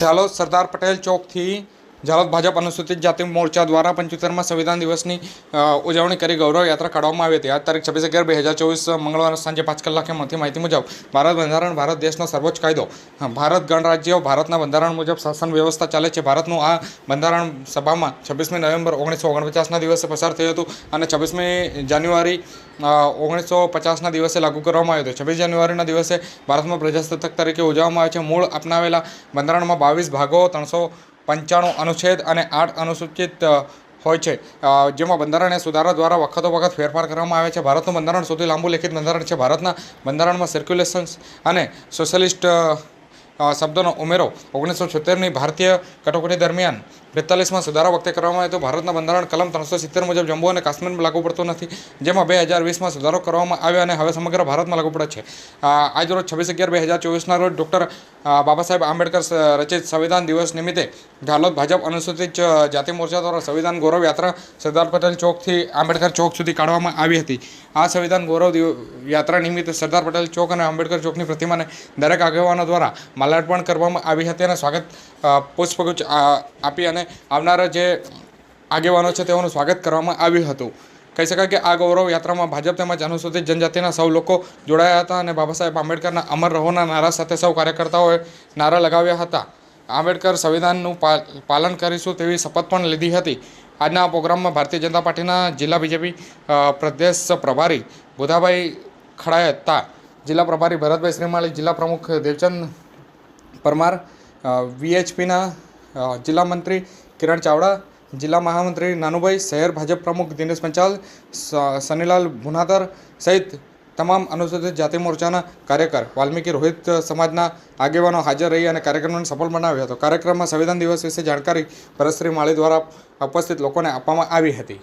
ઝાલોદ સરદાર પટેલ ચોકથી ઝાલોદ ભાજપ અનુસૂચિત જાતિ મોરચા દ્વારા 75મા સંવિધાન દિવસની ઉજવણી કરી ગૌરવ યાત્રા કાઢવામાં આવી હતી. આજ તારીખ 26/11/2024 મંગળવાર સાંજે 5 કલાકે મળતી માહિતી મુજબ ભારત બંધારણ ભારત દેશનો સર્વોચ્ચ કાયદો. ભારત ગણરાજ્ય ભારતના બંધારણ મુજબ શાસન વ્યવસ્થા ચાલે છે. ભારતનું આ બંધારણ સભામાં 26મી નવેમ્બર 1949ના દિવસે પસાર થયું હતું અને 26મી જાન્યુઆરી 1950ના દિવસે લાગુ કરવામાં આવ્યું હતું. 26 જાન્યુઆરીના દિવસે ભારતમાં પ્રજાસત્તાક તરીકે ઉજવવામાં આવે છે. મૂળ અપનાવેલા બંધારણમાં 22 ભાગો, 395 અનુચ્છેદ અને 8 અનુસૂચિત હોય છે, જેમાં બંધારણીય સુધારા દ્વારા વખતો વખત ફેરફાર કરવામાં આવે છે. ભારતનું બંધારણ સૌથી લાંબુ લેખિત બંધારણ છે. ભારતના બંધારણમાં સર્ક્યુલેશન્સ અને સોશિયલિસ્ટ શબ્દોનો ઉમેરો 1976ની ભારતીય કટોકટી દરમિયાન 45માં સુધારા વખતે કરવામાં આવ્યો હતો. ભારતના બંધારણ કલમ 370 મુજબ જમ્મુ અને કાશ્મીરમાં લાગુ પડતું નથી, જેમાં 2020માં સુધારો કરવામાં આવ્યો અને હવે સમગ્ર ભારતમાં લાગુ પડે છે. આજરોજ 26/11/2024ના રોજ ડૉક્ટર બાબા સાહેબ આંબેડકર રચિત સંવિધાન દિવસ નિમિત્તે ઝાલોદ ભાજપ અનુસૂચિત જાતિ મોરચા દ્વારા સંવિધાન ગૌરવ યાત્રા સરદાર પટેલ ચોકથી આંબેડકર ચોક સુધી કાઢવામાં આવી હતી. આ સંવિધાન ગૌરવ યાત્રા નિમિત્તે સરદાર પટેલ ચોક અને આંબેડકર ચોકની પ્રતિમાને દરેક આગેવાનો દ્વારા માલાર્પણ કરવામાં આવી હતી અને સ્વાગત પુષ્પગુચ્છ આપી અને આવનારા જે આગેવાનો છે તેઓનું સ્વાગત કરવામાં આવ્યું હતું. કહી શકાય કે આ ગૌરવ યાત્રામાં ભાજપ તેમજ અનુસૂચિત જનજાતિના સૌ લોકો જોડાયા હતા અને બાબા સાહેબ આંબેડકરના અમર રહોના નારા સાથે સૌ કાર્યકર્તાઓએ નારા લગાવ્યા હતા. આંબેડકર સંવિધાનનું પાલન કરીશું તેવી શપથ પણ લીધી હતી. આજના આ પ્રોગ્રામમાં ભારતીય જનતા પાર્ટીના જિલ્લા બીજેપી પ્રદેશ પ્રભારી બુધાભાઈ ખડાયતા, જિલ્લા પ્રભારી ભરતભાઈ શ્રીમાળી, જિલ્લા પ્રમુખ દેવચંદ પરમાર, VHPના જિલ્લા મંત્રી કિરણ ચાવડા, જિલ્લા મહામંત્રી નાનુભાઈ, શહેર ભાજપ પ્રમુખ દિનેશ પંચાલ, સનીલાલ ભુનાતર સહિત તમામ અનુસૂચિત જાતિ મોરચાના કાર્યકર, વાલ્મીકી રોહિત સમાજના આગેવાનો હાજર રહી અને કાર્યક્રમને સફળ બનાવ્યો હતો. કાર્યક્રમમાં સંવિધાન દિવસ વિશે જાણકારી ભરતશ્રી માળી દ્વારા ઉપસ્થિત લોકોને આપવામાં આવી હતી.